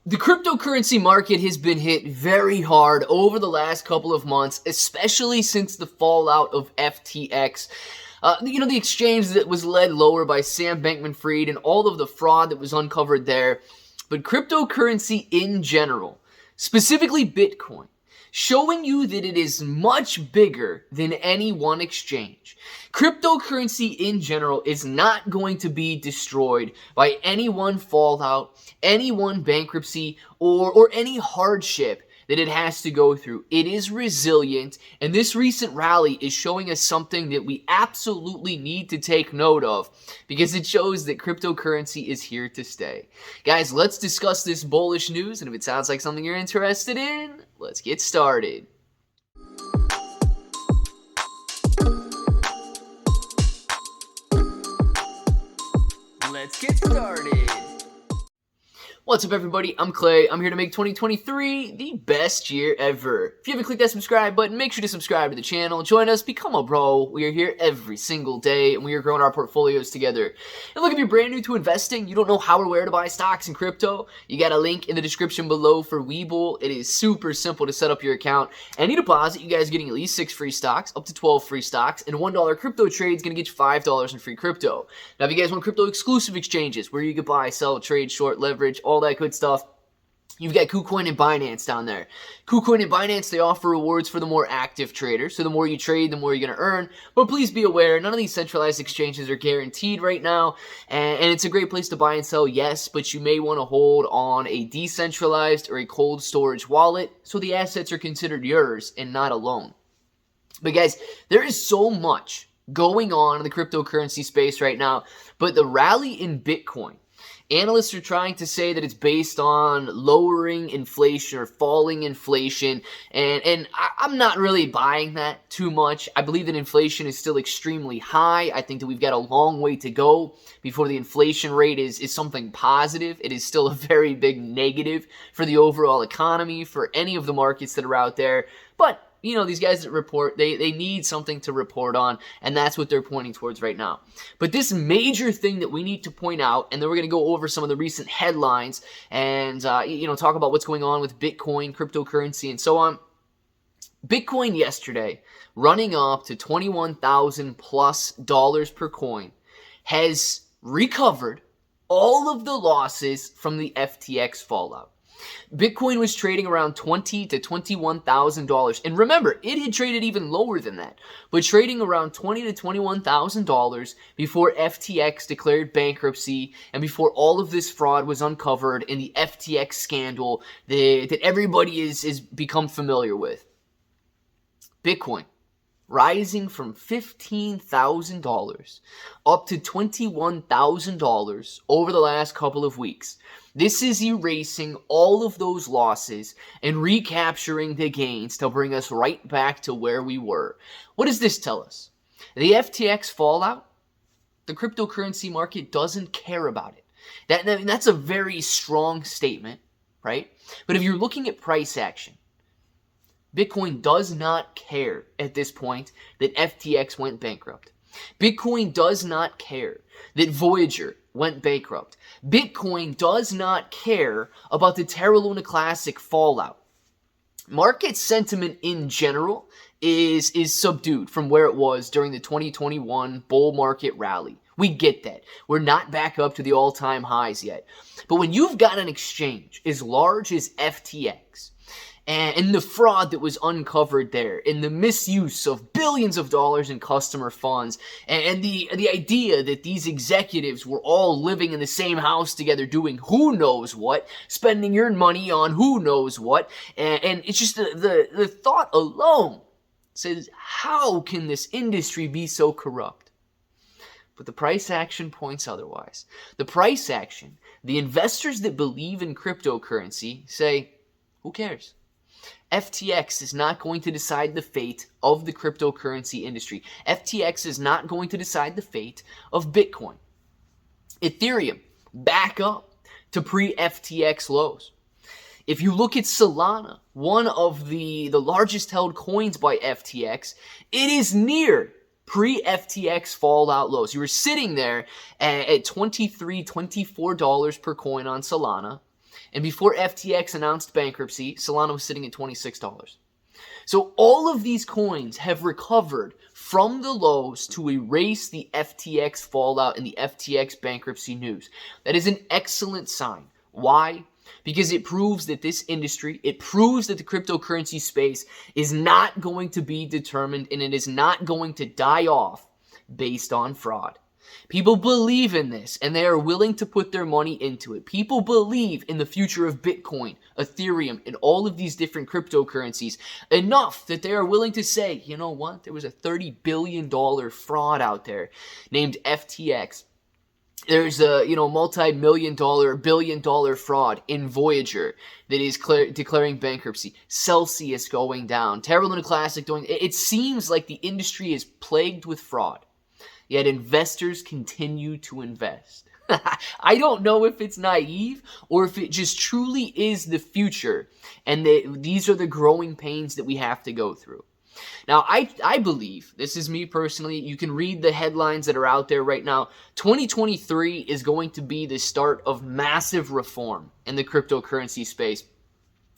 The cryptocurrency market has been hit very hard over the last couple of months, especially since the fallout of FTX. The exchange that was led lower by Sam Bankman-Fried and all of the fraud that was uncovered there. But cryptocurrency in general, specifically Bitcoin, showing you that it is much bigger than any one exchange. Cryptocurrency in general is not going to be destroyed by any one fallout, any one bankruptcy, or any hardship that it has to go through. It is resilient, and this recent rally is showing us something that we absolutely need to take note of because it shows that cryptocurrency is here to stay. Guys, let's discuss this bullish news, and if it sounds like something you're interested in, let's get started. Let's get started. What's up, everybody? I'm Clay. I'm here to make 2023 the best year ever. If you haven't clicked that subscribe button, make sure to subscribe to the channel. Join us, become a bro. We are here every single day, and we are growing our portfolios together. And look, if you're brand new to investing, you don't know how or where to buy stocks in crypto, you got a link in the description below for Webull. It is super simple to set up your account. Any deposit, you guys are getting at least 6 free stocks, up to 12 free stocks, and a $1 crypto trade is going to get you $5 in free crypto. Now, if you guys want crypto exclusive exchanges where you can buy, sell, trade, short, leverage, all that good stuff, you've got KuCoin and Binance down there. KuCoin and Binance, they offer rewards for the more active traders. So the more you trade, the more you're going to earn. But please be aware, none of these centralized exchanges are guaranteed right now. And it's a great place to buy and sell, yes, but you may want to hold on a decentralized or a cold storage wallet so the assets are considered yours and not a loan. But guys, there is so much going on in the cryptocurrency space right now. But the rally in Bitcoin, analysts are trying to say that it's based on lowering inflation or falling inflation, and I'm not really buying that too much. I believe that inflation is still extremely high. I think that we've got a long way to go before the inflation rate is something positive. It is still a very big negative for the overall economy, for any of the markets that are out there. But you know, these guys that report, they need something to report on, and that's what they're pointing towards right now. But this major thing that we need to point out, and then we're going to go over some of the recent headlines and, talk about what's going on with Bitcoin, cryptocurrency, and so on. Bitcoin yesterday, running up to $21,000 plus per coin, has recovered all of the losses from the FTX fallout. Bitcoin was trading around $20,000 to $21,000. And remember, it had traded even lower than that, but trading around $20,000 to $21,000 before FTX declared bankruptcy and before all of this fraud was uncovered in the FTX scandal that everybody is become familiar with. Bitcoin rising from $15,000 up to $21,000 over the last couple of weeks. This is erasing all of those losses and recapturing the gains to bring us right back to where we were. What does this tell us? The FTX fallout, the cryptocurrency market doesn't care about it. That's a very strong statement, right? But if you're looking at price action, Bitcoin does not care at this point that FTX went bankrupt. Bitcoin does not care that Voyager went bankrupt. Bitcoin does not care about the Terra Luna Classic fallout. Market sentiment in general is subdued from where it was during the 2021 bull market rally. We get that. We're not back up to the all-time highs yet. But when you've got an exchange as large as FTX, and the fraud that was uncovered there, and the misuse of billions of dollars in customer funds, and the idea that these executives were all living in the same house together doing who knows what, spending your money on who knows what, and it's just the thought alone says, how can this industry be so corrupt? But the price action points otherwise. The price action, the investors that believe in cryptocurrency say, who cares? FTX is not going to decide the fate of the cryptocurrency industry. FTX is not going to decide the fate of Bitcoin. Ethereum, back up to pre-FTX lows. If you look at Solana, one of the largest held coins by FTX, it is near pre-FTX fallout lows. You were sitting there at $23, $24 per coin on Solana. And before FTX announced bankruptcy, Solana was sitting at $26. So all of these coins have recovered from the lows to erase the FTX fallout and the FTX bankruptcy news. That is an excellent sign. Why? Because it proves that this industry, it proves that the cryptocurrency space is not going to be determined and it is not going to die off based on fraud. People believe in this and they are willing to put their money into it. People believe in the future of Bitcoin, Ethereum, and all of these different cryptocurrencies enough that they are willing to say, you know what, there was a $30 billion fraud out there named FTX. There's a multi-million-dollar, billion-dollar fraud in Voyager that is declaring bankruptcy. Celsius going down. Terra Luna Classic doing. It seems like the industry is plagued with fraud. Yet investors continue to invest. I don't know if it's naive or if it just truly is the future and these are the growing pains that we have to go through. Now, I believe, this is me personally, you can read the headlines that are out there right now. 2023 is going to be the start of massive reform in the cryptocurrency space.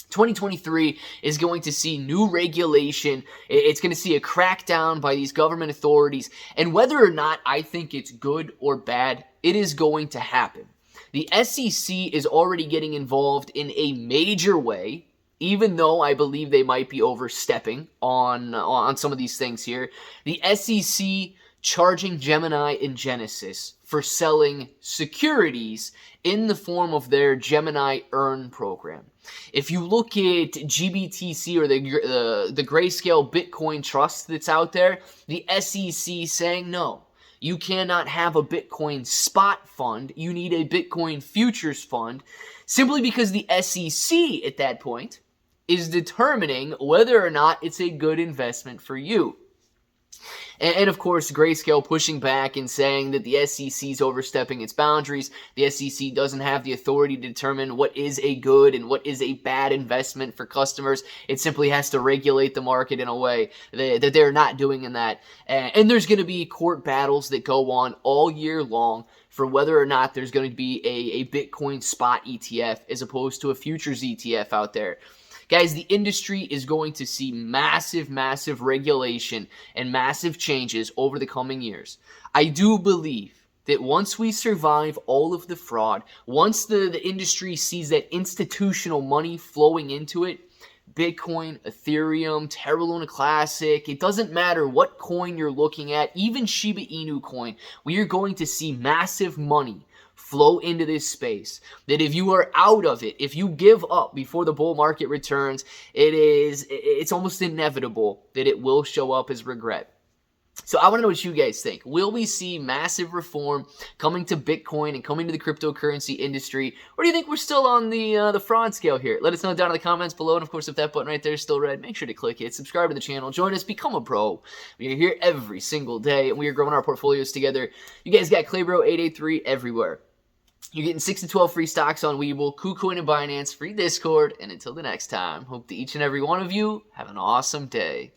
2023 is going to see new regulation. It's going to see a crackdown by these government authorities. And whether or not I think it's good or bad, it is going to happen. The SEC is already getting involved in a major way, even though I believe they might be overstepping on some of these things here. The SEC charging Gemini and Genesis for selling securities in the form of their Gemini Earn program. If you look at GBTC or the Grayscale Bitcoin Trust that's out there, the SEC saying no. You cannot have a Bitcoin spot fund. You need a Bitcoin futures fund simply because the SEC at that point is determining whether or not it's a good investment for you. And of course, Grayscale pushing back and saying that the SEC is overstepping its boundaries. The SEC doesn't have the authority to determine what is a good and what is a bad investment for customers. It simply has to regulate the market in a way that they're not doing in that. And there's going to be court battles that go on all year long for whether or not there's going to be a Bitcoin spot ETF as opposed to a futures ETF out there. Guys, the industry is going to see massive, massive regulation and massive changes over the coming years. I do believe that once we survive all of the fraud, once the industry sees that institutional money flowing into it, Bitcoin, Ethereum, Terra Luna Classic, it doesn't matter what coin you're looking at, even Shiba Inu coin, we are going to see massive money flow into this space. That if you are out of it, if you give up before the bull market returns, it's almost inevitable that it will show up as regret. So I want to know what you guys think. Will we see massive reform coming to Bitcoin and coming to the cryptocurrency industry? Or do you think we're still on the fraud scale here? Let us know down in the comments below. And of course, if that button right there is still red, make sure to click it. Subscribe to the channel. Join us. Become a pro. We are here every single day and we are growing our portfolios together. You guys got Claybro883 everywhere. You're getting 6 to 12 free stocks on Webull, KuCoin, and Binance, free Discord. And until the next time, hope that each and every one of you have an awesome day.